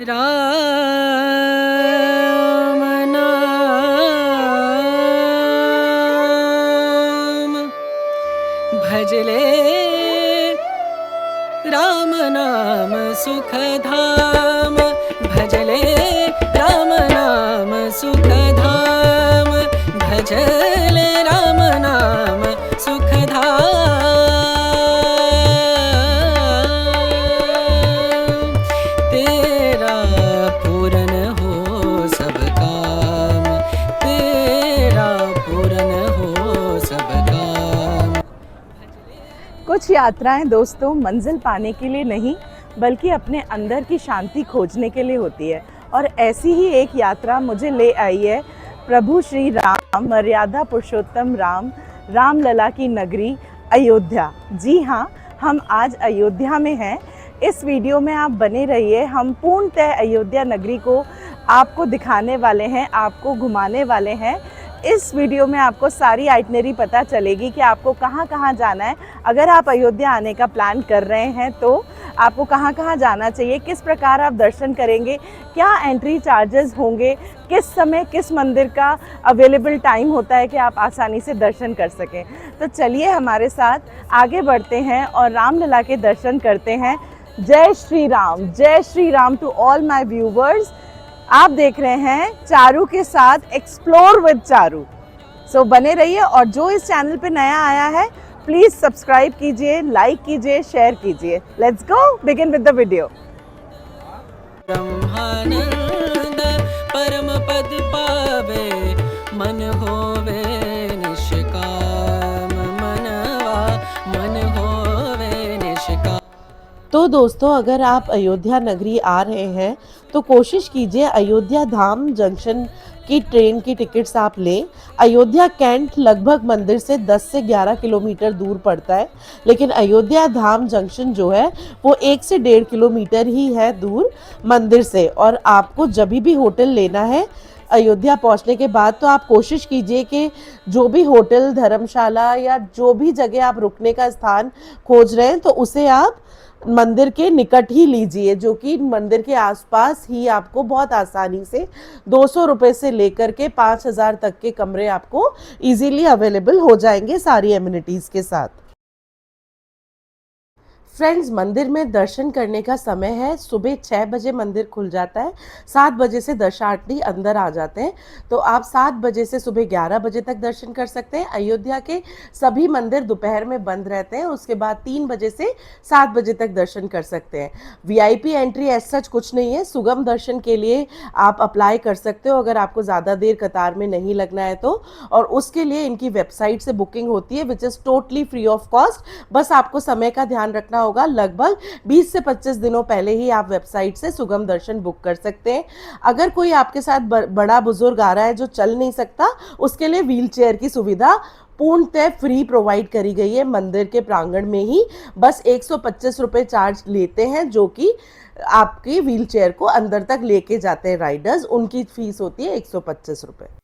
राम नाम भजले राम नाम सुखधाम भजले राम नाम सुखधाम भजले राम नाम सुखधाम तेरा पूरन हो सब काम तेरा पूरन हो सब काम। कुछ यात्राएं दोस्तों मंजिल पाने के लिए नहीं बल्कि अपने अंदर की शांति खोजने के लिए होती है, और ऐसी ही एक यात्रा मुझे ले आई है प्रभु श्री राम, मर्यादा पुरुषोत्तम राम, रामलला की नगरी अयोध्या। जी हाँ, हम आज अयोध्या में हैं। इस वीडियो में आप बने रहिए, हम पूर्णतः अयोध्या नगरी को आपको दिखाने वाले हैं, आपको घुमाने वाले हैं। इस वीडियो में आपको सारी आइटनरी पता चलेगी कि आपको कहाँ कहाँ जाना है। अगर आप अयोध्या आने का प्लान कर रहे हैं तो आपको कहाँ कहाँ जाना चाहिए, किस प्रकार आप दर्शन करेंगे, क्या एंट्री चार्जेस होंगे, किस समय किस मंदिर का अवेलेबल टाइम होता है कि आप आसानी से दर्शन कर सकें। तो चलिए हमारे साथ आगे बढ़ते हैं और रामलला के दर्शन करते हैं। जय Shri Ram to all my viewers. आप देख रहे हैं चारू के साथ एक्सप्लोर विद चारू। सो बने रहिए, और जो इस चैनल पे नया आया है प्लीज सब्सक्राइब कीजिए, लाइक कीजिए, शेयर कीजिए। Let's go begin with the video. Brahmanand परम पद पावे मन होवे निष्काम मनवा मन होवे निष्काम। तो दोस्तों, अगर आप अयोध्या नगरी आ रहे हैं तो कोशिश कीजिए अयोध्या धाम जंक्शन की ट्रेन की टिकट्स आप लें। अयोध्या कैंट लगभग मंदिर से 10 से 11 किलोमीटर दूर पड़ता है, लेकिन अयोध्या धाम जंक्शन जो है वो 1 से 1.5 किलोमीटर ही है दूर मंदिर से। और आपको जब भी होटल लेना है अयोध्या पहुंचने के बाद तो आप कोशिश कीजिए कि जो भी होटल, धर्मशाला या जो भी जगह आप रुकने का स्थान खोज रहे हैं तो उसे आप मंदिर के निकट ही लीजिए, जो कि मंदिर के आसपास ही आपको बहुत आसानी से 200 रुपये से लेकर के 5000 तक के कमरे आपको इजीली अवेलेबल हो जाएंगे सारी एमिनिटीज़ के साथ। फ्रेंड्स, मंदिर में दर्शन करने का समय है सुबह 6 बजे मंदिर खुल जाता है, 7 बजे से दर्शनार्थी अंदर आ जाते हैं। तो आप 7 बजे से सुबह 11 बजे तक दर्शन कर सकते हैं। अयोध्या के सभी मंदिर दोपहर में बंद रहते हैं, उसके बाद 3 बजे से 7 बजे तक दर्शन कर सकते हैं। वीआईपी एंट्री एज सच कुछ नहीं है, सुगम दर्शन के लिए आप अप्लाई कर सकते हो अगर आपको ज़्यादा देर कतार में नहीं लगना है तो। और उसके लिए इनकी वेबसाइट से बुकिंग होती है which is totally free of cost. बस आपको समय का ध्यान रखना होगा, लगभग 20 से 25 दिनों पहले ही आप वेबसाइट से सुगम दर्शन बुक कर सकते हैं। अगर कोई आपके साथ बड़ा बुजुर्ग आ रहा है जो चल नहीं सकता, उसके लिए व्हील चेयर की सुविधा पूर्णतः फ्री प्रोवाइड करी गई है मंदिर के प्रांगण में ही। बस 125 रुपये चार्ज लेते हैं, जो कि आपकी व्हील चेयर को अंदर तक लेके जाते हैं राइडर्स, उनकी फीस होती है 125 रुपये।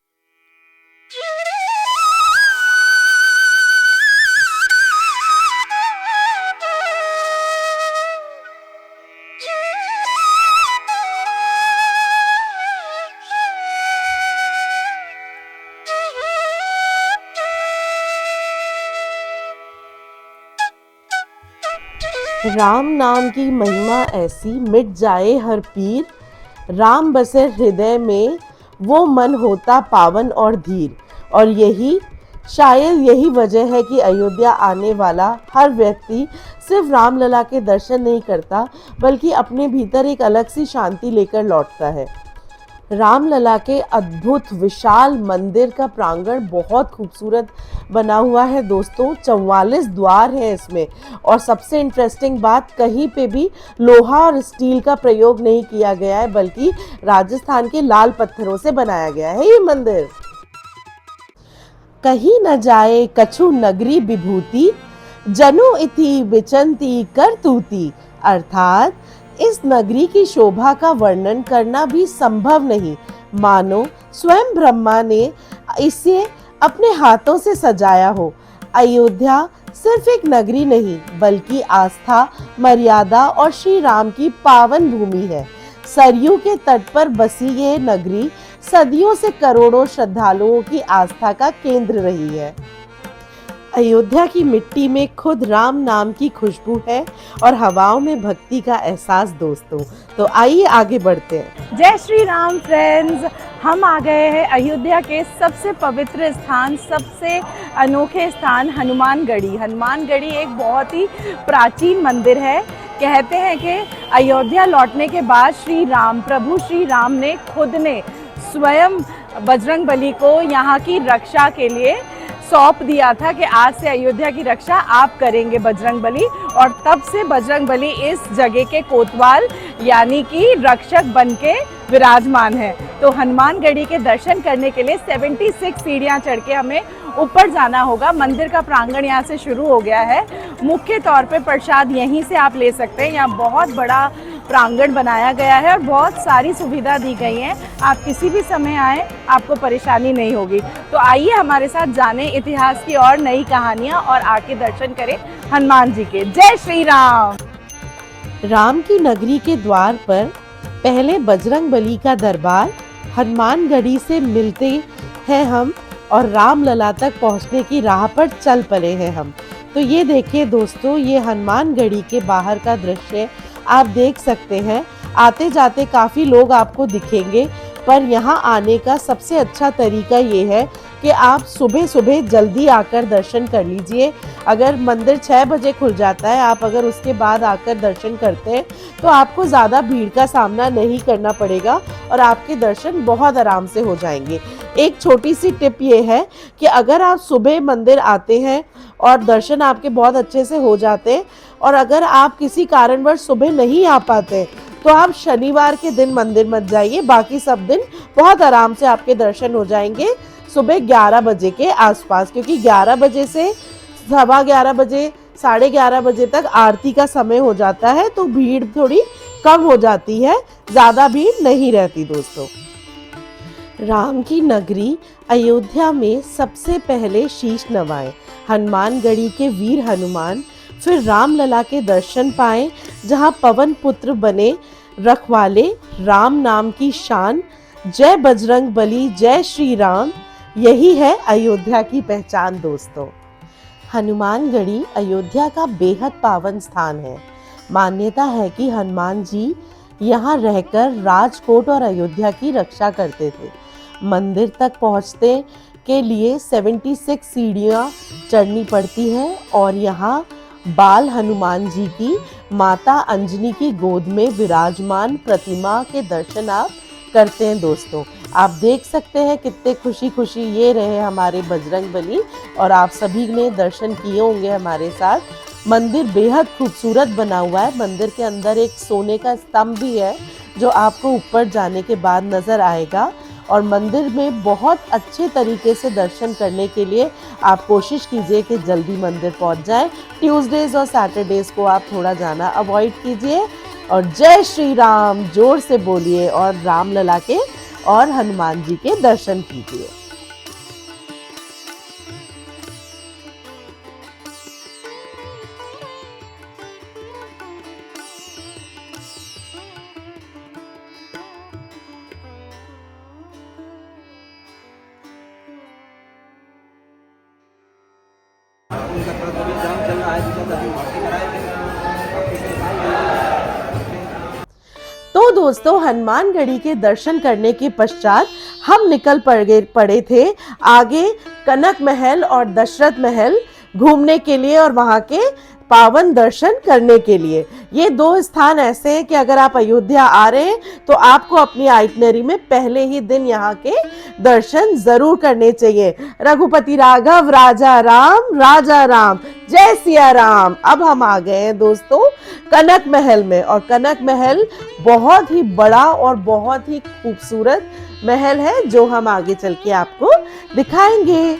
राम नाम की महिमा ऐसी, मिट जाए हर पीर, राम बसे हृदय में वो मन होता पावन और धीर। और शायद यही वजह है कि अयोध्या आने वाला हर व्यक्ति सिर्फ रामलला के दर्शन नहीं करता बल्कि अपने भीतर एक अलग सी शांति लेकर लौटता है। रामलला के अद्भुत विशाल मंदिर का प्रांगण बहुत खूबसूरत बना हुआ है दोस्तों। 44 द्वार हैं इसमें, और सबसे इंटरेस्टिंग बात, कहीं पे भी लोहा और स्टील का प्रयोग नहीं किया गया है बल्कि राजस्थान के लाल पत्थरों से बनाया गया है ये मंदिर। कहीं न जाए कछु नगरी विभूति, जनु इति विचंती करतूती। अर्थात इस नगरी की शोभा का वर्णन करना भी संभव नहीं, मानो स्वयं ब्रह्मा ने इसे अपने हाथों से सजाया हो। अयोध्या सिर्फ एक नगरी नहीं बल्कि आस्था, मर्यादा और श्री राम की पावन भूमि है। सरयू के तट पर बसी ये नगरी सदियों से करोड़ों श्रद्धालुओं की आस्था का केंद्र रही है। अयोध्या की मिट्टी में खुद राम नाम की खुशबू है और हवाओं में भक्ति का एहसास दोस्तों। तो आइए आगे बढ़ते हैं। जय श्री राम फ्रेंड्स, हम आ गए हैं अयोध्या के सबसे पवित्र स्थान, सबसे अनोखे स्थान हनुमानगढ़ी। हनुमानगढ़ी एक बहुत ही प्राचीन मंदिर है। कहते हैं कि अयोध्या लौटने के बाद प्रभु श्री राम ने खुद ने स्वयं बजरंगबली को यहाँ की रक्षा के लिए सौंप दिया था कि आज से अयोध्या की रक्षा आप करेंगे बजरंगबली, और तब से बजरंगबली इस जगह के कोतवाल यानी कि रक्षक बन के विराजमान है। तो हनुमानगढ़ी के दर्शन करने के लिए 76 सीढ़ियां चढ़ के हमें ऊपर जाना होगा। मंदिर का प्रांगण यहाँ से शुरू हो गया है। मुख्य तौर पे प्रसाद यहीं से आप ले सकते हैं। यहाँ बहुत बड़ा प्रांगण बनाया गया है और बहुत सारी सुविधा दी गई हैं। आप किसी भी समय आए, आपको परेशानी नहीं होगी। तो आइए हमारे साथ जाने इतिहास की और नई कहानियाँ और आके दर्शन करें हनुमान जी के। जय श्री राम। राम की नगरी के द्वार पर पहले बजरंगबली का दरबार हनुमानगढ़ी से मिलते हैं हम, और रामलला तक पहुंचने की राह पर चल पड़े हैं हम। तो ये देखिए दोस्तों, ये हनुमानगढ़ी के बाहर का दृश्य आप देख सकते हैं। आते जाते काफ़ी लोग आपको दिखेंगे, पर यहाँ आने का सबसे अच्छा तरीका ये है कि आप सुबह सुबह जल्दी आकर दर्शन कर लीजिए। अगर मंदिर 6 बजे खुल जाता है, आप अगर उसके बाद आकर दर्शन करते हैं तो आपको ज़्यादा भीड़ का सामना नहीं करना पड़ेगा और आपके दर्शन बहुत आराम से हो जाएंगे। एक छोटी सी टिप ये है कि अगर आप सुबह मंदिर आते हैं और दर्शन आपके बहुत अच्छे से हो जाते हैं, और अगर आप किसी कारणवश सुबह नहीं आ पाते तो आप शनिवार के दिन मंदिर मत जाइए, बाकी सब दिन बहुत आराम से आपके दर्शन हो जाएंगे सुबह 11 बजे के आसपास, क्योंकि 11 बजे से 11:15 बजे 11:30 बजे तक आरती का समय हो जाता है, तो भीड़ थोड़ी कम हो जाती है, ज़्यादा भीड़ नहीं रहती दोस्तों। राम की नगरी अयोध्या में सबसे पहले शीश नवाएं हनुमानगढ़ी के वीर हनुमान फिर रामलला के दर्शन पाएं, जहां पवन पुत्र बने रखवाले राम नाम की शान। जय बजरंग बली, जय श्री राम, यही है अयोध्या की पहचान दोस्तों। हनुमानगढ़ी अयोध्या का बेहद पावन स्थान है। मान्यता है कि हनुमान जी यहाँ रहकर राजकोट और अयोध्या की रक्षा करते थे। मंदिर तक पहुँचते के लिए 76 सीढ़ियाँ चढ़नी पड़ती हैं, और यहाँ बाल हनुमान जी की माता अंजनी की गोद में विराजमान प्रतिमा के दर्शन आप करते हैं दोस्तों। आप देख सकते हैं कितने खुशी खुशी ये रहे हमारे बजरंगबली, और आप सभी ने दर्शन किए होंगे हमारे साथ। मंदिर बेहद खूबसूरत बना हुआ है। मंदिर के अंदर एक सोने का स्तंभ भी है जो आपको ऊपर जाने के बाद नजर आएगा, और मंदिर में बहुत अच्छे तरीके से दर्शन करने के लिए आप कोशिश कीजिए कि जल्दी मंदिर पहुंच जाएं। ट्यूसडेज और सैटरडेज को आप थोड़ा जाना अवॉइड कीजिए, और जय श्री राम जोर से बोलिए और रामलला के और हनुमान जी के दर्शन कीजिए। तो दोस्तों, हनुमानगढ़ी के दर्शन करने के पश्चात हम निकल पड़े थे आगे कनक महल और दशरथ महल घूमने के लिए और वहां के पावन दर्शन करने के लिए। ये दो स्थान ऐसे हैं कि अगर आप अयोध्या आ रहे हैं तो आपको अपनी आइटनरी में पहले ही दिन यहाँ के दर्शन जरूर करने चाहिए। रघुपति राघव राजा राम, जय सिया राम। अब हम आ गए हैं दोस्तों कनक महल में, और कनक महल बहुत ही बड़ा और बहुत ही खूबसूरत महल है जो हम आगे चल के आपको दिखाएंगे।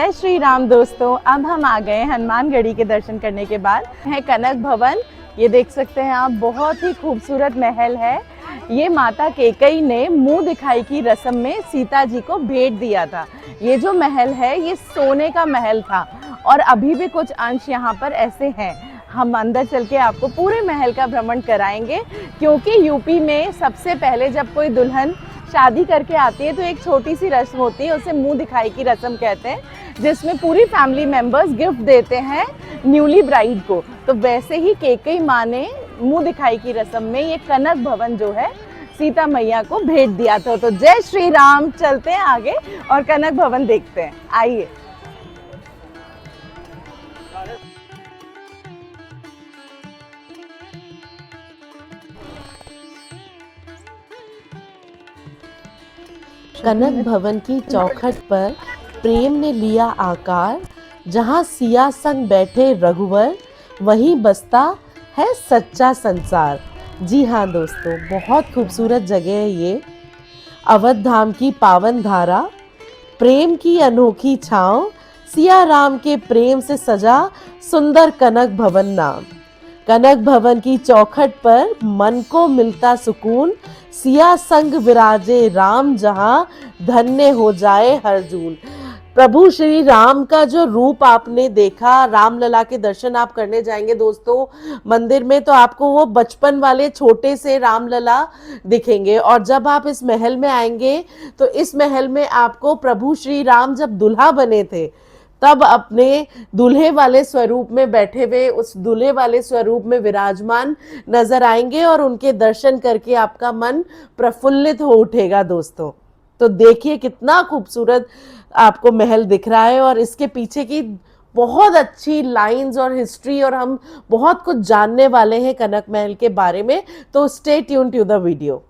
जय श्री राम दोस्तों। अब हम आ गए हनुमानगढ़ी के दर्शन करने के बाद है कनक भवन। ये देख सकते हैं आप, बहुत ही खूबसूरत महल है। ये माता कैकेयी ने मुंह दिखाई की रस्म में सीता जी को भेंट दिया था। ये जो महल है ये सोने का महल था और अभी भी कुछ अंश यहाँ पर ऐसे हैं। हम अंदर चल के आपको पूरे महल का भ्रमण कराएंगे, क्योंकि यूपी में सबसे पहले जब कोई दुल्हन शादी करके आती है तो एक छोटी सी रस्म होती है, उसे मुंह दिखाई की रस्म कहते हैं, जिसमें पूरी फैमिली मेंबर्स गिफ्ट देते हैं न्यूली ब्राइड को। तो वैसे ही कैकेयी माँ ने मुंह दिखाई की रस्म में ये कनक भवन जो है सीता मैया को भेंट दिया था। तो जय श्री राम, चलते हैं आगे और कनक भवन देखते हैं, आइए। कनक भवन की चौखट पर प्रेम ने लिया आकार, जहाँ सिया संग बैठे रघुवर, वहीं बसता है सच्चा संसार। जी हाँ दोस्तों, बहुत खूबसूरत जगह है ये। अवध धाम की पावन धारा, प्रेम की अनोखी छाँव, सिया राम के प्रेम से सजा सुंदर कनक भवन नाम। कनक भवन की चौखट पर मन को मिलता सुकून, सिया संग विराजे राम, जहां धन्य हो जाए हर जून। प्रभु श्री राम का जो रूप आपने देखा, रामलला के दर्शन आप करने जाएंगे दोस्तों मंदिर में, तो आपको वो बचपन वाले छोटे से रामलला दिखेंगे। और जब आप इस महल में आएंगे तो इस महल में आपको प्रभु श्री राम जब दुल्हा बने थे तब अपने दूल्हे वाले स्वरूप में बैठे हुए, उस दूल्हे वाले स्वरूप में विराजमान नजर आएंगे और उनके दर्शन करके आपका मन प्रफुल्लित हो उठेगा दोस्तों। तो देखिए कितना खूबसूरत आपको महल दिख रहा है और इसके पीछे की बहुत अच्छी लाइंस और हिस्ट्री, और हम बहुत कुछ जानने वाले हैं कनक महल के बारे में। तो stay tune to the video.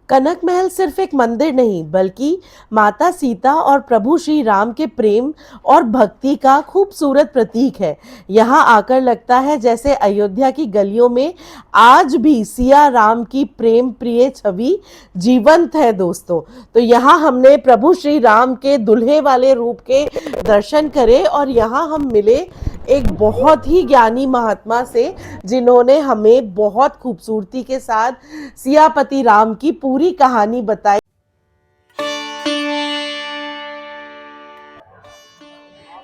Kanak Mahal सिर्फ एक मंदिर नहीं, बल्कि माता सीता और प्रभु श्री राम के प्रेम और भक्ति का खूबसूरत प्रतीक है। यहाँ आकर लगता है जैसे अयोध्या की गलियों में आज भी सिया राम की प्रेम प्रिय छवि जीवंत है दोस्तों। तो यहाँ हमने प्रभु श्री राम के दुल्हे वाले रूप के दर्शन करे और यहाँ हम मिले एक बहुत ही ज्ञानी महात्मा से, जिन्होंने हमें बहुत खूबसूरती के साथ सियापति राम की पूरी कहानी बताई।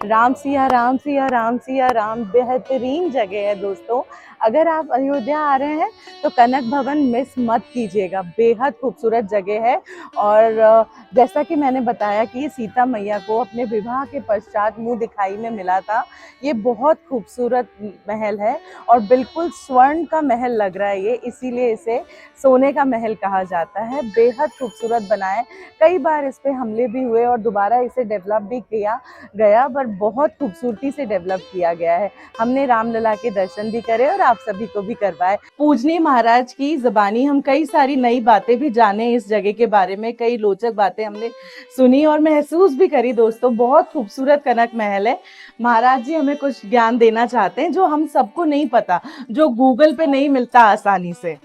राम सिया राम, सिया राम, सिया राम, बेहतरीन जगह है दोस्तों। अगर आप अयोध्या आ रहे हैं तो कनक भवन मिस मत कीजिएगा, बेहद खूबसूरत जगह है। और जैसा कि मैंने बताया कि ये सीता मैया को अपने विवाह के पश्चात मुंह दिखाई में मिला था। ये बहुत खूबसूरत महल है और बिल्कुल स्वर्ण का महल लग रहा है ये, इसीलिए इसे सोने का महल कहा जाता है। बेहद खूबसूरत बना है, कई बार इस पे हमले भी हुए और दोबारा इसे डेवलप भी किया गया, पर बहुत खूबसूरती से डेवलप किया गया है। हमने रामलला के दर्शन भी करे और आप सभी को भी करवाए। पूजनीय महाराज की ज़बानी हम कई सारी नई बातें भी जाने इस जगह के बारे में, कई रोचक बातें हमने सुनी और महसूस भी करी दोस्तों। बहुत खूबसूरत कनक महल है। महाराज जी हमें कुछ ज्ञान देना चाहते हैं जो हम सबको नहीं पता, जो गूगल पे नहीं मिलता आसानी से।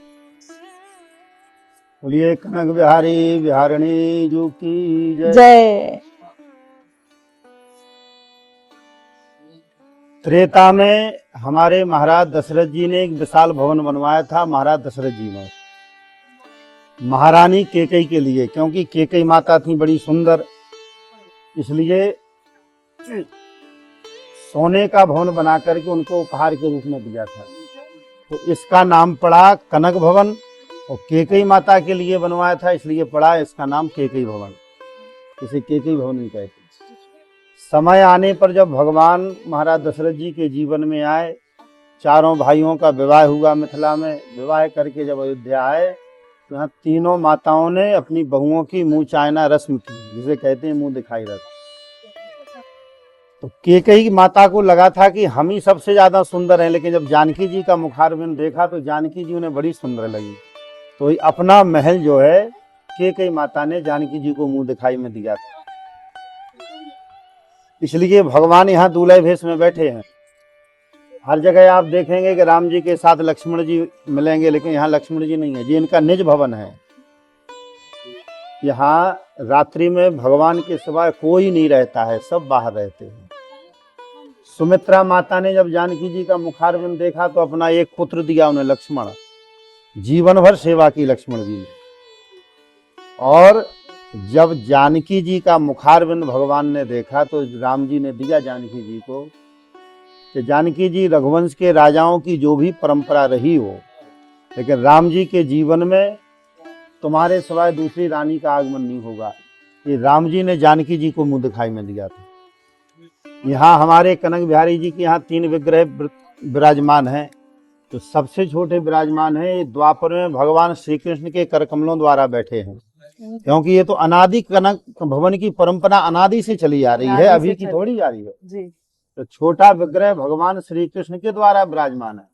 बोलिए कनक बिहारी बिहारणी जो की जय। जय। त्रेता में हमारे महाराज दशरथ जी ने एक विशाल भवन बनवाया था, महाराज दशरथ जी ने महारानी कैकेयी के लिए, क्योंकि कैकेयी माता थी बड़ी सुंदर, इसलिए सोने का भवन बना करके उनको उपहार के रूप में दिया था। तो इसका नाम पड़ा कनक भवन, और कैकेयी माता के लिए बनवाया था इसलिए पड़ा इसका नाम कैकेयी भवन। इसे कैकेयी भवन नहीं कहते। समय आने पर जब भगवान महाराज दशरथ जी के जीवन में आए, चारों भाइयों का विवाह हुआ मिथिला में। विवाह करके जब अयोध्या आए तो यहाँ तीनों माताओं ने अपनी बहुओं की मुंह चायना रस्म की, जिसे कहते हैं मुंह दिखाई रस्म। तो कैकेयी माता को लगा था कि हम ही सबसे ज्यादा सुंदर हैं, लेकिन जब जानकी जी का मुखारविंद देखा तो जानकी जी उन्हें बड़ी सुंदर लगी। तो अपना महल जो है कैकेयी माता ने जानकी जी को मुंह दिखाई में दिया था, इसलिए भगवान यहाँ दूल्हे भेष में बैठे हैं। हर जगह आप देखेंगे कि राम जी के साथ लक्ष्मण जी मिलेंगे, लेकिन यहाँ लक्ष्मण जी नहीं है, ये इनका निज भवन है। यहाँ रात्रि में भगवान के सिवाय कोई नहीं रहता है, सब बाहर रहते हैं। सुमित्रा माता ने जब जानकी जी का मुखारविंद देखा तो अपना एक पुत्र दिया उन्हें, लक्ष्मण। जीवन भर सेवा की लक्ष्मण जी ने। और जब जानकी जी का मुखारविंद भगवान ने देखा तो राम जी ने दिया जानकी जी को कि जानकी जी, रघुवंश के राजाओं की जो भी परंपरा रही हो, लेकिन राम जी के जीवन में तुम्हारे सिवाय दूसरी रानी का आगमन नहीं होगा। ये राम जी ने जानकी जी को मुंह दिखाई में दिया था। यहाँ हमारे कनक बिहारी जी के यहाँ 3 विग्रह विराजमान हैं। तो सबसे छोटे विराजमान है, ये द्वापर में भगवान श्री कृष्ण के कर कमलों द्वारा बैठे हैं, क्योंकि ये तो अनादि कनक भवन की परंपरा अनादि से चली आ रही है, अभी की थोड़ी जा रही है जी। तो छोटा विग्रह भगवान श्री कृष्ण के द्वारा विराजमान है।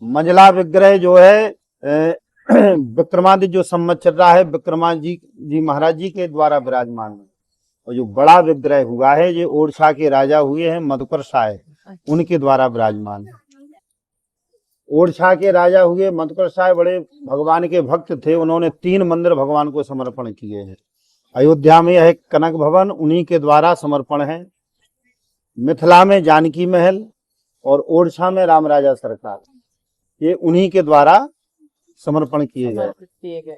मंझला विग्रह जो है विक्रमादित्य जो सम्मत चल रहा है, विक्रमादित्य जी महाराज जी के द्वारा विराजमान है। और जो बड़ा विग्रह हुआ है, ये ओडिशा के राजा हुए हैं मधुकर साय, उनके द्वारा विराजमान है। ओडिशा के राजा हुए मधुकर साय बड़े भगवान के भक्त थे, उन्होंने 3 मंदिर भगवान को समर्पण किए हैं। अयोध्या में यह कनक भवन उन्हीं के द्वारा समर्पण है, मिथिला में जानकी महल और ओडिशा में राम राजा सरकार, ये उन्हीं के द्वारा समर्पण किए गए।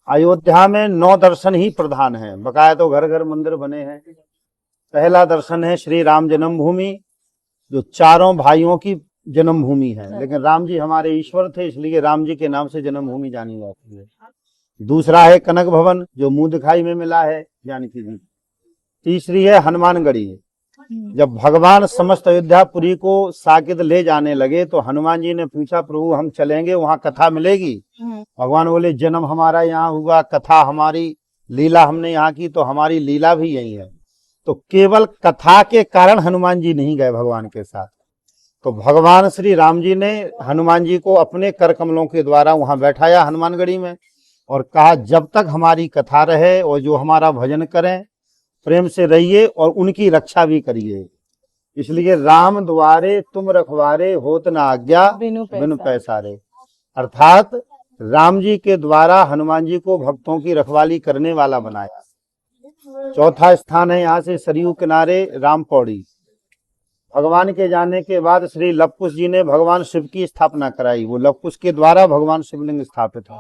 अयोध्या में 9 दर्शन ही प्रधान हैं, बकाया तो घर घर मंदिर बने हैं। पहला दर्शन है श्री राम जन्मभूमि, जो चारों भाइयों की जन्मभूमि है, लेकिन राम जी हमारे ईश्वर थे, इसलिए राम जी के नाम से जन्मभूमि जानी जाती है। दूसरा है कनक भवन, जो मुंह दिखाई में मिला है जानकी जी। तीसरी है हनुमानगढ़ी। जब भगवान समस्त अयोध्यापुरी को साकेत ले जाने लगे तो हनुमान जी ने पूछा, प्रभु हम चलेंगे, वहाँ कथा मिलेगी? भगवान बोले, जन्म हमारा यहाँ हुआ, कथा हमारी, लीला हमने यहाँ की, तो हमारी लीला भी यही है। तो केवल कथा के कारण हनुमान जी नहीं गए भगवान के साथ। तो भगवान श्री राम जी ने हनुमान जी को अपने कर कमलों के द्वारा वहां बैठाया हनुमानगढ़ी में, और कहा जब तक हमारी कथा रहे और जो हमारा भजन करें, प्रेम से रहिए और उनकी रक्षा भी करिए। इसलिए राम द्वारे तुम रखवारे, होत न आज्ञा बिनु पैसारे। अर्थात राम जी के द्वारा हनुमान जी को भक्तों की रखवाली करने वाला बनाया। चौथा स्थान है यहाँ से सरयू किनारे राम पौड़ी। भगवान के जाने के बाद श्री लवकुश जी ने भगवान शिव की स्थापना कराई, वो लवकुश के द्वारा भगवान शिवलिंग स्थापित है।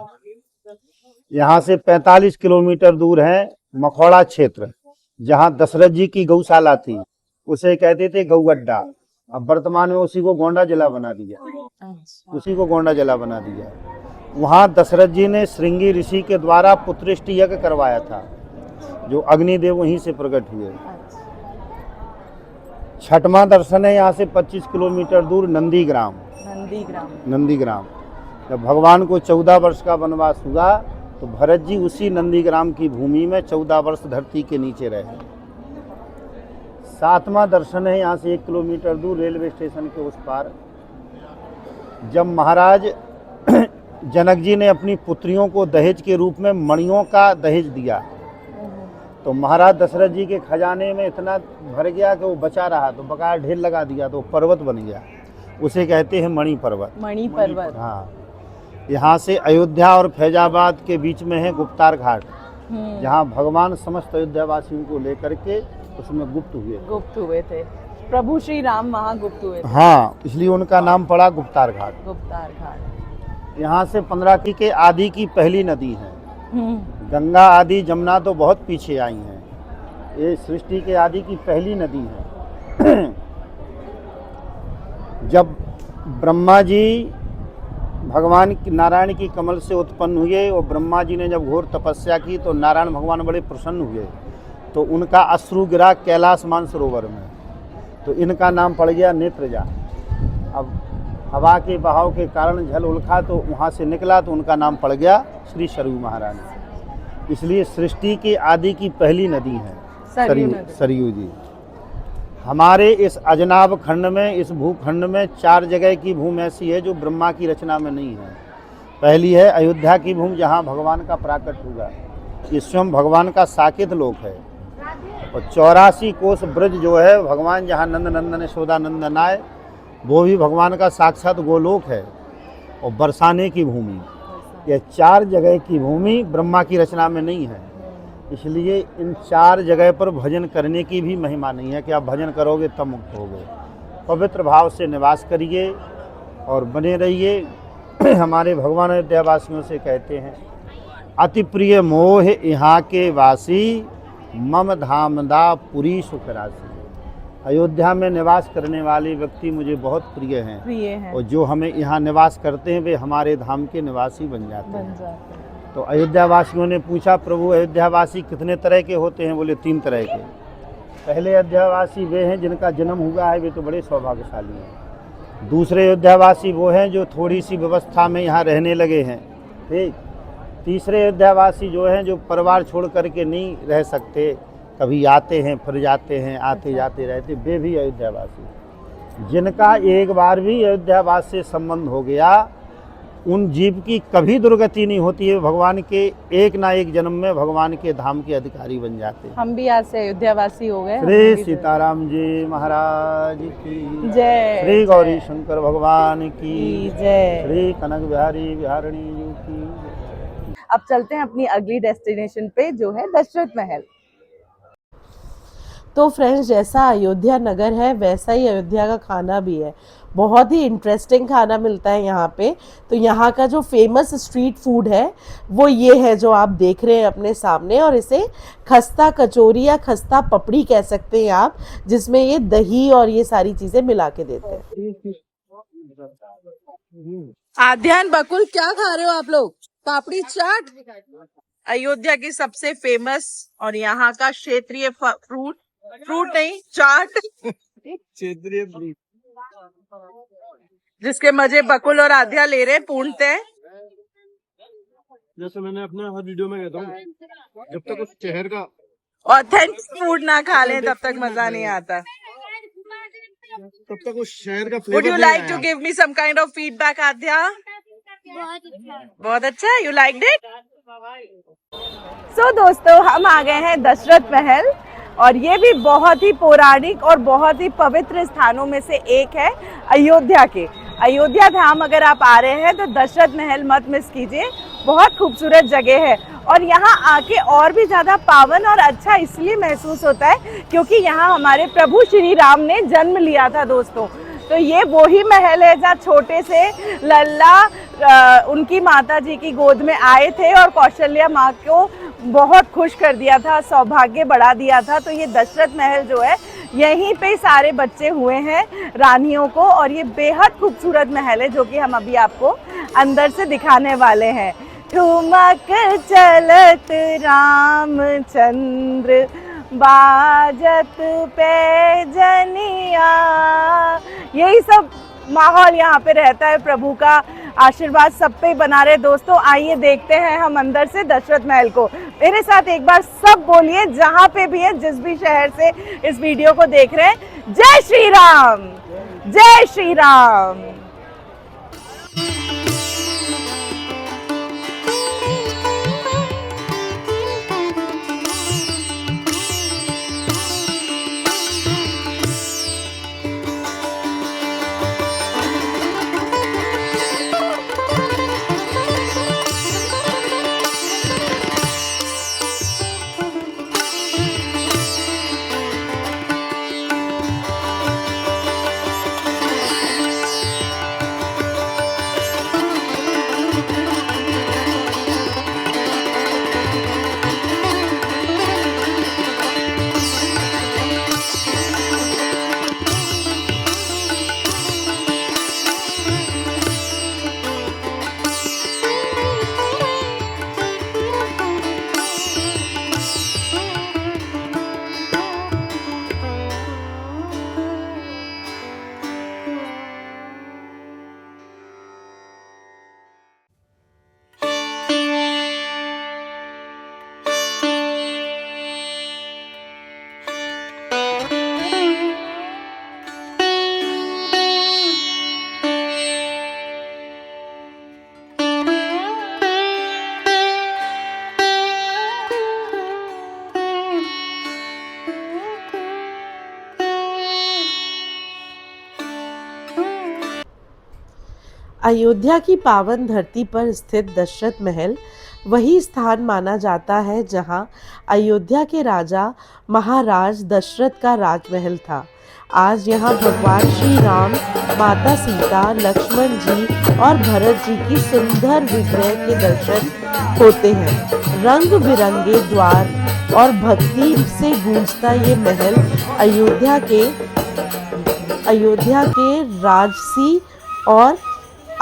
यहाँ से 45 किलोमीटर दूर है मखौड़ा क्षेत्र, जहाँ दशरथ जी की गौशाला थी, उसे कहते थे गौ अड्डा। अब वर्तमान में उसी को गोंडा जिला बना दिया। वहाँ दशरथ जी ने श्रृंगी ऋषि के द्वारा पुत्रेष्टि यज्ञ करवाया था, जो अग्निदेव वहीं से प्रकट हुए। छठवां दर्शन है यहाँ से 25 किलोमीटर दूर नंदीग्राम। जब भगवान को 14 वर्ष का वनवास हुआ तो भरत जी उसी नंदीग्राम की भूमि में 14 वर्ष धरती के नीचे रहे। 7वां दर्शन है यहाँ से 1 किलोमीटर दूर रेलवे स्टेशन के उस पार। जब महाराज जनक जी ने अपनी पुत्रियों को दहेज के रूप में मणियों का दहेज दिया, तो महाराज दशरथ जी के खजाने में इतना भर गया कि वो बचा रहा, तो बकाया ढेर लगा दिया, तो पर्वत बन गया। उसे कहते हैं मणि पर्वत। हाँ, यहाँ से अयोध्या और फैजाबाद के बीच में है गुप्तार घाट, जहाँ भगवान समस्त अयोध्या वासियों को लेकर के उसमें गुप्त हुए थे। प्रभु श्री राम वहाँ गुप्त हुए थे। हाँ, इसलिए उनका नाम पड़ा गुप्तार घाट। यहाँ से 15 के आदि की पहली नदी है। गंगा आदि जमुना तो बहुत पीछे आई हैं, ये सृष्टि के आदि की पहली नदी है। जब ब्रह्मा जी भगवान नारायण की कमल से उत्पन्न हुए और ब्रह्मा जी ने जब घोर तपस्या की तो नारायण भगवान बड़े प्रसन्न हुए, तो उनका अश्रु गिरा कैलाश मानसरोवर में, तो इनका नाम पड़ गया नेत्रजा। अब हवा के बहाव के कारण जल उलखा तो वहाँ से निकला, तो उनका नाम पड़ गया श्री सरयू महारानी। इसलिए सृष्टि के आदि की पहली नदी है सरयू जी। हमारे इस अजनाब खंड में, इस भूखंड में 4 जगह की भूमि ऐसी है जो ब्रह्मा की रचना में नहीं है। पहली है अयोध्या की भूमि, जहाँ भगवान का प्राकट हुआ, ये स्वयं भगवान का साकेत लोक है। और 84 कोस ब्रज जो है भगवान जहाँ नंद नंदन यशोदा नंदन आए, वो भी भगवान का साक्षात गोलोक है। और बरसाने की भूमि, ये 4 जगह की भूमि ब्रह्मा की रचना में नहीं है। इसलिए इन 4 जगह पर भजन करने की भी महिमा नहीं है कि आप भजन करोगे तब मुक्त होगे। पवित्र भाव से निवास करिए और बने रहिए। हमारे भगवान अयोध्यावासियों से कहते हैं, अति प्रिय मोह यहाँ के वासी, मम धामदा पुरी सुख राशि। अयोध्या में निवास करने वाले व्यक्ति मुझे बहुत प्रिय हैं और जो हमें यहाँ निवास करते हैं वे हमारे धाम के निवासी बन जाते हैं। तो अयोध्यावासियों ने पूछा, प्रभु अयोध्यावासी कितने तरह के होते हैं? बोले 3 तरह के। पहले अयोध्यावासी वे हैं जिनका जन्म हुआ है, वे तो बड़े सौभाग्यशाली हैं। दूसरे अयोध्यावासी वो हैं जो थोड़ी सी व्यवस्था में यहाँ रहने लगे हैं, ठीक। तीसरे अयोध्यावासी जो हैं जो परिवार छोड़ करके नहीं रह सकते, कभी आते हैं फिर जाते हैं, आते जाते रहते, वे भी अयोध्यावासी। जिनका एक बार भी अयोध्यावास से संबंध हो गया, उन जीव की कभी दुर्गति नहीं होती है। भगवान के एक ना एक जन्म में भगवान के धाम के अधिकारी बन जाते हैं। हम भी आज से अयोध्यावासी हो गए। श्री सीताराम जी महाराज की जय। श्री गौरी शंकर भगवान की जय। श्री कनक बिहारी बिहारणी जी की। अब चलते हैं अपनी अगली डेस्टिनेशन पे, जो है दशरथ महल। तो फ्रेंड्स, जैसा अयोध्या नगर है वैसा ही अयोध्या का खाना भी है। बहुत ही इंटरेस्टिंग खाना मिलता है यहाँ पे। तो यहाँ का जो फेमस स्ट्रीट फूड है वो ये है जो आप देख रहे हैं अपने सामने, और इसे खस्ता कचौरी या खस्ता पपड़ी कह सकते हैं आप, जिसमें ये दही और ये सारी चीज़ें मिला के देते हैं। आध्यान बकुल, क्या खा रहे हो आप लोग? पापड़ी चाट, अयोध्या की सबसे फेमस और यहाँ का क्षेत्रीय फ्रूट नहीं, चाट, क्षेत्रीय फ्रूट, जिसके मजे बकुल और आध्या ले रहे हैं पूर्णतः। जैसे मैंने अपने हर वीडियो में कहता हूँ, जब तक उस शहर का ऑथेंटिक फूड ना खा लें तब तक मजा नहीं आता। तब तक उस शहर का Would you like to give me some kind of feedback, आध्या? बहुत अच्छा है। You liked it? So दोस्तों, हम आ गए हैं दशरथ महल, और ये भी बहुत ही पौराणिक और बहुत ही पवित्र स्थानों में से एक है अयोध्या के। अयोध्या धाम अगर आप आ रहे हैं तो दशरथ महल मत मिस कीजिए, बहुत खूबसूरत जगह है। और यहाँ आके और भी ज़्यादा पावन और अच्छा इसलिए महसूस होता है क्योंकि यहाँ हमारे प्रभु श्री राम ने जन्म लिया था दोस्तों। तो ये वो ही महल है जहाँ छोटे से लल्ला उनकी माता जी की गोद में आए थे और कौशल्या माँ को बहुत खुश कर दिया था, सौभाग्य बढ़ा दिया था। तो ये दशरथ महल जो है, यहीं पे सारे बच्चे हुए हैं रानियों को, और ये बेहद खूबसूरत महल है जो कि हम अभी आपको अंदर से दिखाने वाले हैं। ठुमक चलत रामचंद्र, बाजत पैजनिया, यही सब माहौल यहाँ पे रहता है। प्रभु का आशीर्वाद सब पे बना रहे। दोस्तों आइए देखते हैं हम अंदर से दशरथ महल को। मेरे साथ एक बार सब बोलिए, जहाँ पे भी है, जिस भी शहर से इस वीडियो को देख रहे हैं, जय श्री राम, जय श्री राम। अयोध्या की पावन धरती पर स्थित दशरथ महल वही स्थान माना जाता है जहां अयोध्या के राजा महाराज दशरथ का राजमहल था। आज यहाँ भगवान श्री राम, माता सीता, लक्ष्मण जी और भरत जी की सुंदर विग्रह के दर्शन होते हैं। रंग बिरंगे द्वार और भक्ति से गूंजता ये महल अयोध्या के राजसी और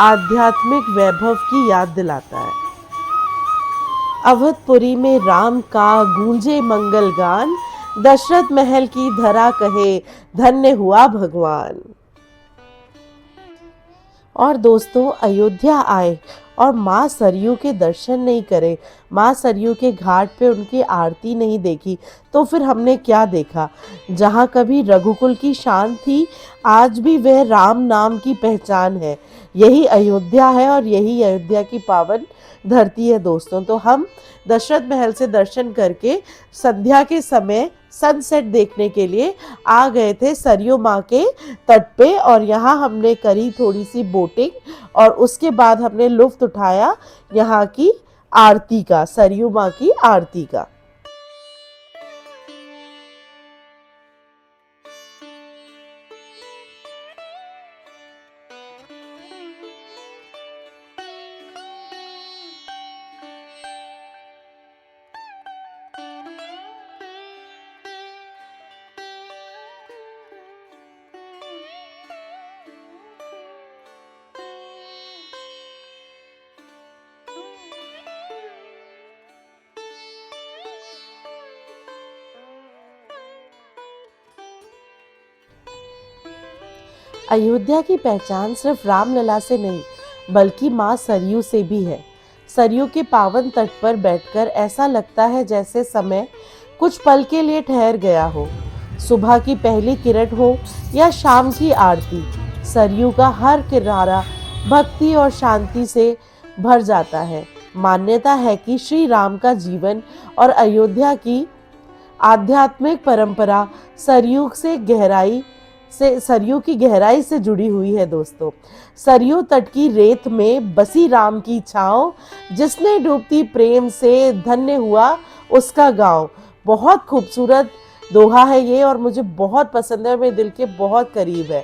आध्यात्मिक वैभव की याद दिलाता है। अवधपुरी में राम का गूंजे मंगल गान, दशरथ महल की धरा कहे धन्य हुआ भगवान। और दोस्तों, अयोध्या आए और माँ सरयू के दर्शन नहीं करे, माँ सरयू के घाट पे उनकी आरती नहीं देखी, तो फिर हमने क्या देखा। जहाँ कभी रघुकुल की शान थी, आज भी वह राम नाम की पहचान है। यही अयोध्या है और यही अयोध्या की पावन धरती है दोस्तों। तो हम दशरथ महल से दर्शन करके संध्या के समय सनसेट देखने के लिए आ गए थे सरयू माँ के तट पे, और यहाँ हमने करी थोड़ी सी बोटिंग और उसके बाद हमने लुत्फ उठाया यहाँ की आरती का, सरयू माँ की आरती का। अयोध्या की पहचान सिर्फ रामलला से नहीं बल्कि माँ सरयू से भी है। सरयू के पावन तट पर बैठकर ऐसा लगता है जैसे समय कुछ पल के लिए ठहर गया हो। सुबह की पहली किरण हो या शाम की आरती, सरयू का हर किनारा भक्ति और शांति से भर जाता है। मान्यता है कि श्री राम का जीवन और अयोध्या की आध्यात्मिक परंपरा सरयू की गहराई से जुड़ी हुई है दोस्तों। सरयू तट की रेत में बसी राम की छाँव, जिसने डूबती प्रेम से धन्य हुआ उसका गांव। बहुत खूबसूरत दोहा है ये और मुझे बहुत पसंद है, मेरे दिल के बहुत करीब है।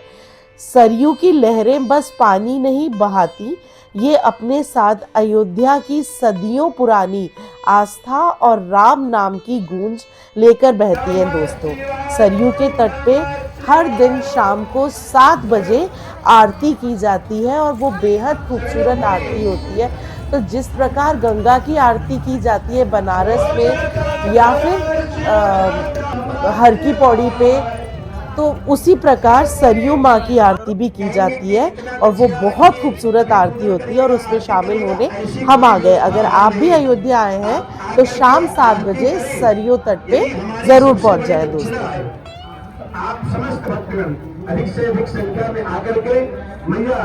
सरयू की लहरें बस पानी नहीं बहाती, ये अपने साथ अयोध्या की सदियों पुरानी आस्था और राम नाम की गूंज लेकर बहती है दोस्तों। सरयू के तट पे हर दिन शाम को 7 बजे आरती की जाती है और वो बेहद खूबसूरत आरती होती है। तो जिस प्रकार गंगा की आरती की जाती है बनारस में या फिर हर की पौड़ी पे, तो उसी प्रकार सरयू माँ की आरती भी की जाती है और वो बहुत खूबसूरत आरती होती है और उसमें शामिल होने हम आ गए। अगर आप भी अयोध्या आए हैं तो शाम 7 बजे सरयू तट पे ज़रूर पहुंच जाए दोस्तों। आप समस्त भक्तगण अधिक से अधिक संख्या में आकर के मैया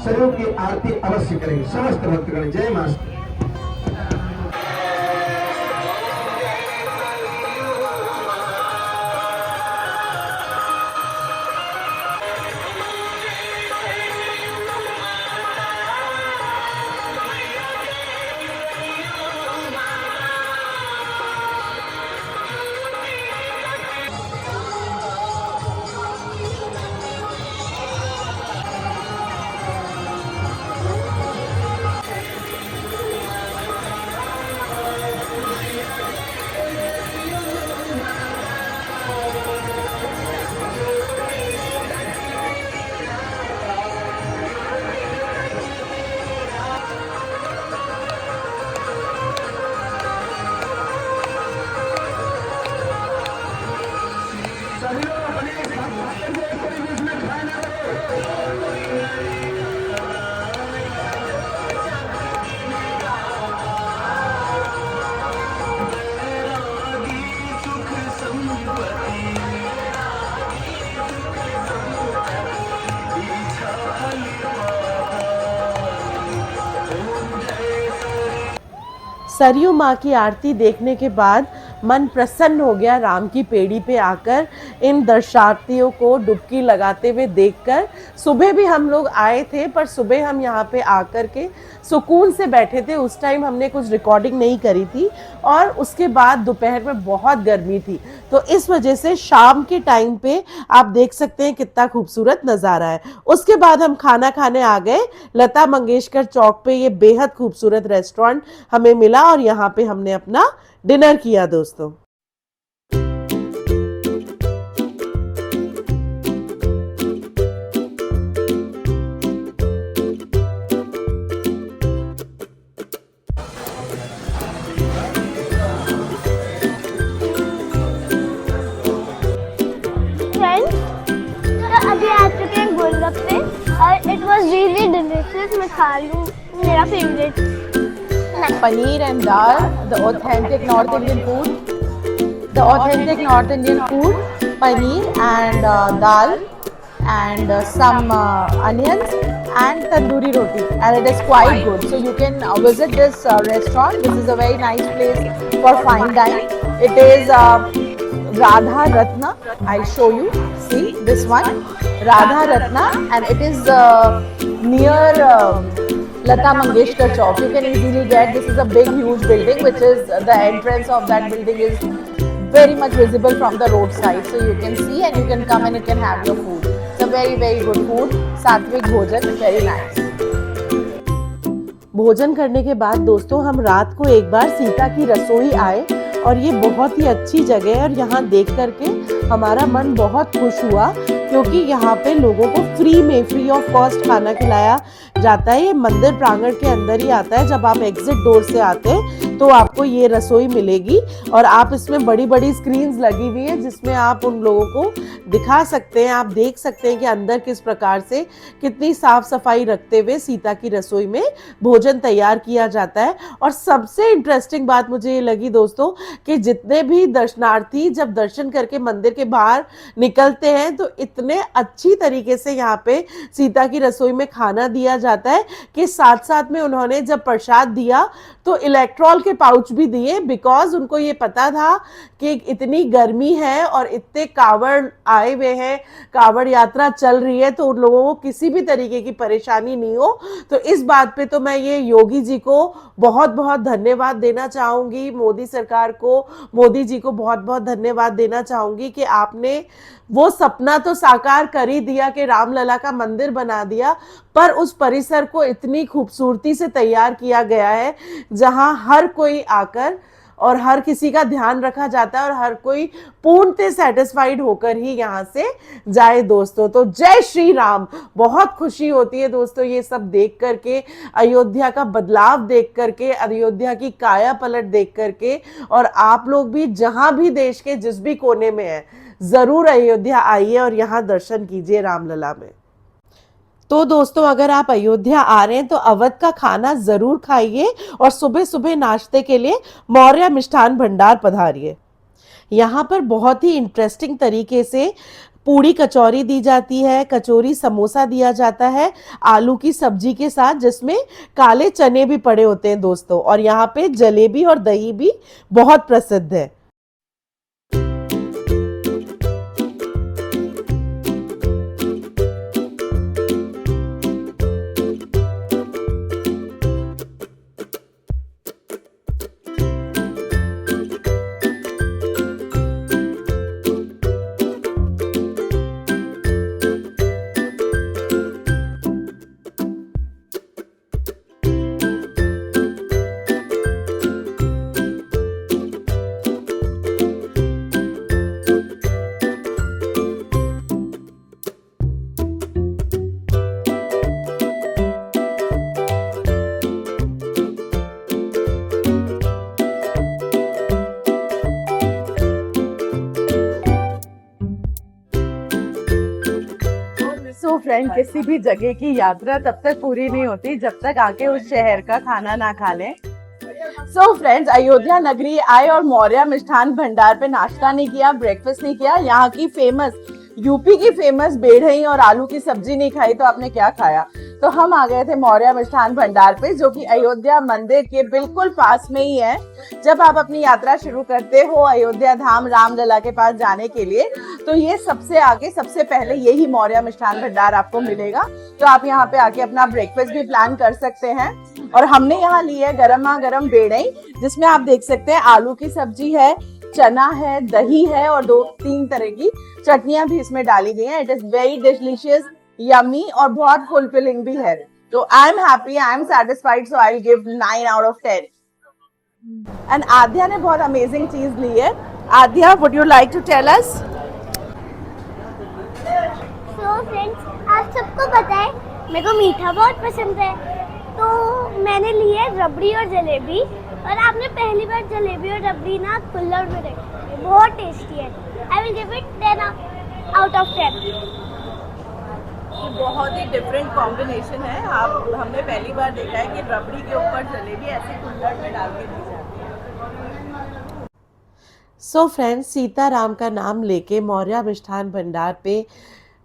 सरयू की आरती अवश्य करें। समस्त भक्तगण जय मां। सरयू माँ की आरती देखने के बाद मन प्रसन्न हो गया राम की पेड़ी पे आकर। इन दर्शनार्थियों को डुबकी लगाते हुए देखकर। सुबह भी हम लोग आए थे, पर सुबह हम यहाँ पे आकर के सुकून से बैठे थे। उस टाइम हमने कुछ रिकॉर्डिंग नहीं करी थी और उसके बाद दोपहर में बहुत गर्मी थी, तो इस वजह से शाम के टाइम पे आप देख सकते हैं कितना खूबसूरत नज़ारा है। उसके बाद हम खाना खाने आ गए लता मंगेशकर चौक पे। ये बेहद खूबसूरत रेस्टोरेंट हमें मिला और यहाँ पे हमने अपना डिनर किया दोस्तों। फ्रेंड्स, तो अभी आ चुके हैं गोलगप्पे और इट वाज रियली डिलीशियस। मैं खा लूँ, मेरा favourite. Paneer and dal, the authentic North Indian food. The authentic North Indian food, paneer and dal and some onions and tandoori roti, and it is quite good. So you can visit this restaurant. This is a very nice place for fine dining. It is Radha Ratna. I'll show you. See this one, Radha Ratna, and it is near Lata Mangeshkar Chowk. You can easily get, this is a big huge building which is, the entrance of that building is very much visible from the roadside, so you can see and you can come and you can have your food. It's a very very good food, सात्विक भोजन, very nice. भोजन करने के बाद दोस्तों हम रात को एक बार सीता की रसोई आए और ये बहुत ही अच्छी जगह है और यहाँ देख करके हमारा मन बहुत खुश हुआ, क्योंकि यहाँ पे लोगों को फ्री ऑफ कॉस्ट खाना खिलाया जाता है। ये मंदिर प्रांगण के अंदर ही आता है। जब आप एग्जिट डोर से आते हैं तो आपको ये रसोई मिलेगी और आप इसमें बड़ी बड़ी स्क्रीन्स लगी हुई है जिसमें आप उन लोगों को दिखा सकते हैं, आप देख सकते हैं कि अंदर किस प्रकार से कितनी साफ सफाई रखते हुए सीता की रसोई में भोजन तैयार किया जाता है। और सबसे इंटरेस्टिंग बात मुझे ये लगी दोस्तों कि जितने भी दर्शनार्थी जब दर्शन करके मंदिर के बाहर निकलते हैं तो इतने अच्छी तरीके से यहाँ पे सीता की रसोई में खाना दिया जाता है कि साथ साथ में उन्होंने जब प्रसाद दिया तो इलेक्ट्रॉल के पाउच भी दिए, बिकॉज उनको ये पता था कि इतनी गर्मी है और इतने कावड़ आए हुए हैं, कावड़ यात्रा चल रही है, तो उन लोगों को किसी भी तरीके की परेशानी नहीं हो। तो इस बात पे तो मैं ये योगी जी को बहुत बहुत धन्यवाद देना चाहूँगी, मोदी सरकार को, मोदी जी को बहुत बहुत धन्यवाद देना चाहूँगी कि आपने वो सपना तो साकार कर ही दिया कि रामलला का मंदिर बना दिया, पर उस परिसर को इतनी खूबसूरती से तैयार किया गया है जहां हर कोई आकर और हर किसी का ध्यान रखा जाता है और हर कोई पूर्णतः सेटिस्फाइड होकर ही यहाँ से जाए दोस्तों। तो जय श्री राम। बहुत खुशी होती है दोस्तों ये सब देख करके, अयोध्या का बदलाव देख करके, अयोध्या की काया पलट देख करके। और आप लोग भी जहां भी देश के जिस भी कोने में है जरूर अयोध्या आइए और यहाँ दर्शन कीजिए रामलला में। तो दोस्तों अगर आप अयोध्या आ रहे हैं तो अवध का खाना जरूर खाइए और सुबह सुबह नाश्ते के लिए मौर्य मिष्ठान भंडार पधारिए। यहाँ पर बहुत ही इंटरेस्टिंग तरीके से पूड़ी कचौरी दी जाती है, कचौरी समोसा दिया जाता है आलू की सब्जी के साथ, जिसमें काले चने भी पड़े होते हैं दोस्तों। और यहाँ पे जलेबी और दही भी बहुत प्रसिद्ध है। फ्रेंड, किसी भी जगह की यात्रा तब तक पूरी नहीं होती जब तक आके उस शहर का खाना ना खा लें। सो फ्रेंड्स, अयोध्या नगरी आए और मौर्य मिष्ठान भंडार पे नाश्ता नहीं किया, ब्रेकफास्ट नहीं किया, यहाँ की फेमस यूपी की फेमस बेढ़ई और आलू की सब्जी नहीं खाई, तो आपने क्या खाया? तो हम आ गए थे मौर्य मिष्ठान भंडार पे, जो कि अयोध्या मंदिर के बिल्कुल पास में ही है। जब आप अपनी यात्रा शुरू करते हो अयोध्या धाम रामलला के पास जाने के लिए, तो ये सबसे आगे सबसे पहले यही मौर्य मिष्ठान भंडार आपको मिलेगा। तो आप यहाँ पे आके अपना ब्रेकफास्ट भी प्लान कर सकते हैं। और हमने यहाँ ली है गरमा गरम बेड़ई, जिसमें आप देख सकते हैं आलू की सब्जी है, चना है, दही है और 2-3 तरह की चटनियां भी इसमें डाली गई हैं। It is very delicious, yummy और बहुत फुलफिलिंग भी है। तो I am happy, I am satisfied, so I will give 9 out of 10। And Aadya ने बहुत अमेजिंग चीज ली है। Aadya, would you like to tell us? So friends, आप सबको पता है मेरे को मीठा बहुत पसंद है, तो मैंने ली है रबड़ी और जलेबी। और आपने पहली बार जलेबी और रबड़ी ना कुल्हड़ में रखी, बहुत टेस्टी है। आई will give it 10 out of 10। बहुत ही डिफरेंट कॉम्बिनेशन है। हमने पहली बार देखा है कि रबड़ी के ऊपर जलेबी ऐसे कुल्हड़ में डाल के दी जाती है। सो फ्रेंड्स, सीताराम का नाम लेके मौर्य मिष्ठान भंडार पे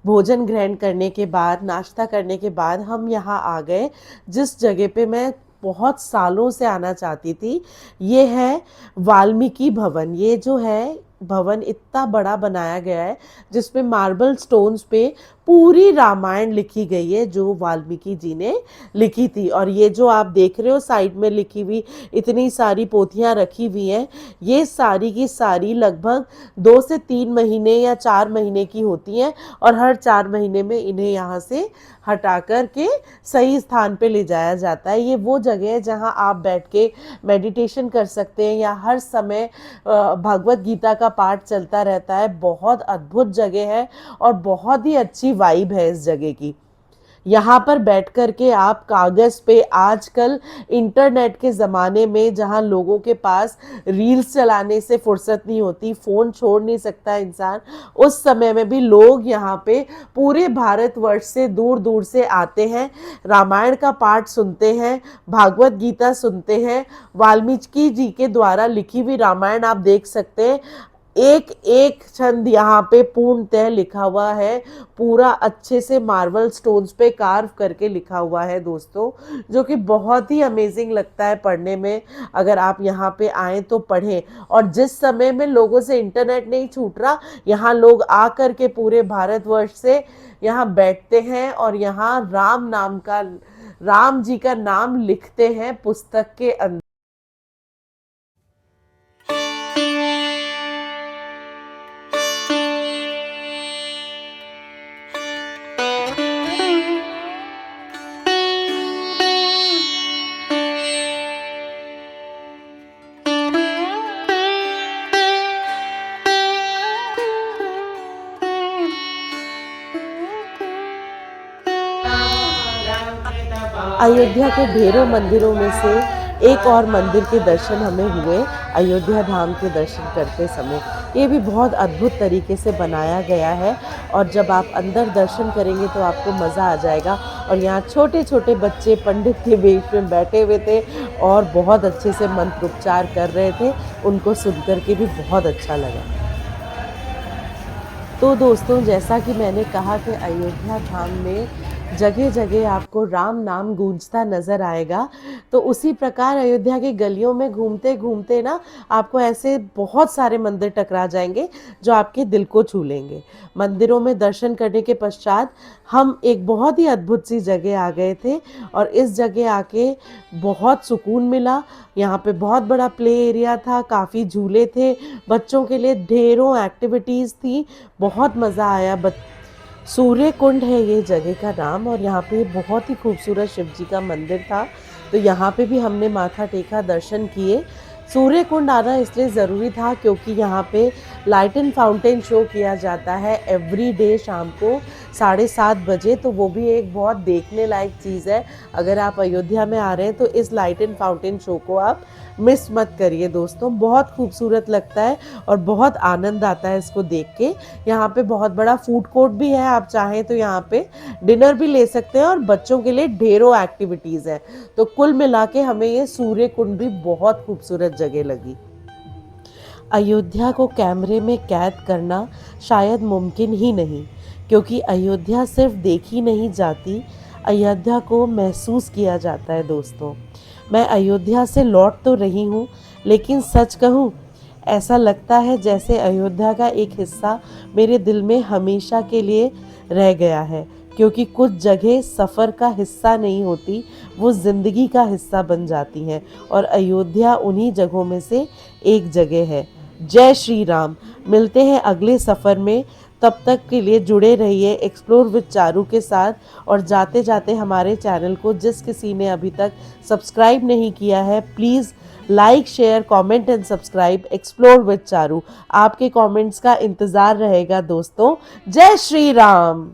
भोजन ग्रहण करने के बाद, नाश्ता करने के बाद हम यहाँ आ गए जिस जगह पे मैं बहुत सालों से आना चाहती थी। ये है वाल्मीकि भवन। ये जो है भवन इतना बड़ा बनाया गया है जिसमें मार्बल स्टोन्स पे पूरी रामायण लिखी गई है जो वाल्मीकि जी ने लिखी थी। और ये जो आप देख रहे हो साइड में लिखी हुई इतनी सारी पोथियां रखी हुई हैं, ये सारी की सारी लगभग 2 से 3 महीने या 4 महीने की होती हैं। और हर 4 महीने में इन्हें यहाँ से हटा कर के सही स्थान पे ले जाया जाता है। ये वो जगह है जहाँ आप बैठ के मेडिटेशन कर सकते हैं या हर समय भगवत गीता का पाठ चलता रहता है। बहुत अद्भुत जगह है और बहुत ही अच्छी वाइब है इस जगह की। यहाँ पर बैठ कर के आप कागज़ पे, आजकल इंटरनेट के ज़माने में जहाँ लोगों के पास रील्स चलाने से फुर्सत नहीं होती, फ़ोन छोड़ नहीं सकता इंसान, उस समय में भी लोग यहाँ पे पूरे भारतवर्ष से दूर दूर से आते हैं, रामायण का पाठ सुनते हैं, भागवत गीता सुनते हैं। वाल्मीकि जी के द्वारा लिखी हुई रामायण आप देख सकते हैं, एक एक छंद यहाँ पे पूर्णतः लिखा हुआ है, पूरा अच्छे से मार्बल स्टोन्स पे कार्व करके लिखा हुआ है दोस्तों, जो कि बहुत ही अमेजिंग लगता है पढ़ने में। अगर आप यहाँ पे आएँ तो पढ़ें। और जिस समय में लोगों से इंटरनेट नहीं छूट रहा, यहाँ लोग आ कर के पूरे भारतवर्ष से यहाँ बैठते हैं और यहाँ राम जी का नाम लिखते हैं पुस्तक के अंदर। अयोध्या के ढेरों मंदिरों में से एक और मंदिर के दर्शन हमें हुए अयोध्या धाम के दर्शन करते समय। ये भी बहुत अद्भुत तरीके से बनाया गया है और जब आप अंदर दर्शन करेंगे तो आपको मज़ा आ जाएगा। और यहाँ छोटे छोटे बच्चे पंडित के वेश में बैठे हुए थे और बहुत अच्छे से मंत्रोच्चार कर रहे थे, उनको सुनकर के भी बहुत अच्छा लगा। तो दोस्तों, जैसा कि मैंने कहा कि अयोध्या धाम में जगह जगह आपको राम नाम गूंजता नज़र आएगा, तो उसी प्रकार अयोध्या की गलियों में घूमते घूमते ना आपको ऐसे बहुत सारे मंदिर टकरा जाएंगे जो आपके दिल को छू लेंगे। मंदिरों में दर्शन करने के पश्चात हम एक बहुत ही अद्भुत सी जगह आ गए थे और इस जगह आके बहुत सुकून मिला। यहाँ पे बहुत बड़ा प्ले एरिया था, काफ़ी झूले थे, बच्चों के लिए ढेरों एक्टिविटीज़ थी, बहुत मज़ा आया। सूर्य कुंड है ये जगह का नाम और यहाँ पे बहुत ही खूबसूरत शिव जी का मंदिर था, तो यहाँ पे भी हमने माथा टेका, दर्शन किए। सूर्य कुंड आना इसलिए ज़रूरी था क्योंकि यहाँ पे लाइट एंड फाउंटेन शो किया जाता है एवरी डे शाम को 7:30 बजे, तो वो भी एक बहुत देखने लायक चीज़ है। अगर आप अयोध्या में आ रहे हैं तो इस लाइट एंड फाउंटेन शो को आप मिस मत करिए दोस्तों, बहुत खूबसूरत लगता है और बहुत आनंद आता है इसको देख के। यहाँ पे बहुत बड़ा फूड कोर्ट भी है, आप चाहें तो यहाँ पे डिनर भी ले सकते हैं और बच्चों के लिए ढेरों एक्टिविटीज़ है। तो कुल मिला के हमें ये सूर्य कुंड भी बहुत खूबसूरत जगह लगी। अयोध्या को कैमरे में कैद करना शायद मुमकिन ही नहीं, क्योंकि अयोध्या सिर्फ देखी नहीं जाती, अयोध्या को महसूस किया जाता है दोस्तों। मैं अयोध्या से लौट तो रही हूँ, लेकिन सच कहूँ ऐसा लगता है जैसे अयोध्या का एक हिस्सा मेरे दिल में हमेशा के लिए रह गया है, क्योंकि कुछ जगह सफ़र का हिस्सा नहीं होती, वो ज़िंदगी का हिस्सा बन जाती हैं, और अयोध्या उन्हीं जगहों में से एक जगह है। जय श्री राम। मिलते हैं अगले सफ़र में, तब तक के लिए जुड़े रहिए एक्सप्लोर विद चारू के साथ। और जाते जाते हमारे चैनल को जिस किसी ने अभी तक सब्सक्राइब नहीं किया है, please like, share, comment and subscribe explore with Charu. आपके कमेंट्स का इंतज़ार रहेगा दोस्तों। जय श्री राम।